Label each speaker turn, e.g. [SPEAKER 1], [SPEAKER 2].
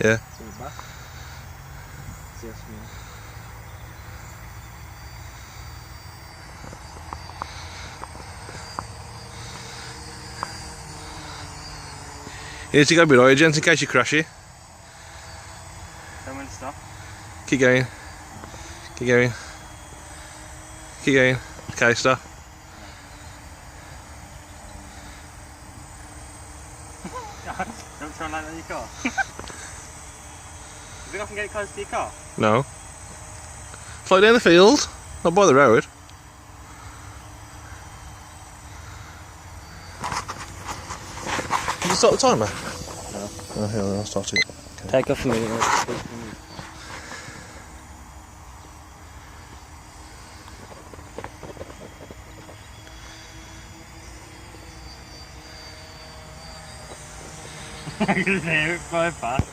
[SPEAKER 1] Yeah.
[SPEAKER 2] Coba. Serius me.
[SPEAKER 1] You need to go a bit higher, gents, in case you crash it.
[SPEAKER 2] Tell me to stop.
[SPEAKER 1] Keep going. Keep going. Keep going. Okay, stop.
[SPEAKER 2] Don't try and land on your car. You think I can get it close to your car?
[SPEAKER 1] No. Fly down the field, not by the road. Did you start the timer?
[SPEAKER 2] No.
[SPEAKER 1] Oh, here, I'll start it. Okay.
[SPEAKER 2] Take off a minute. I can hear it fly past.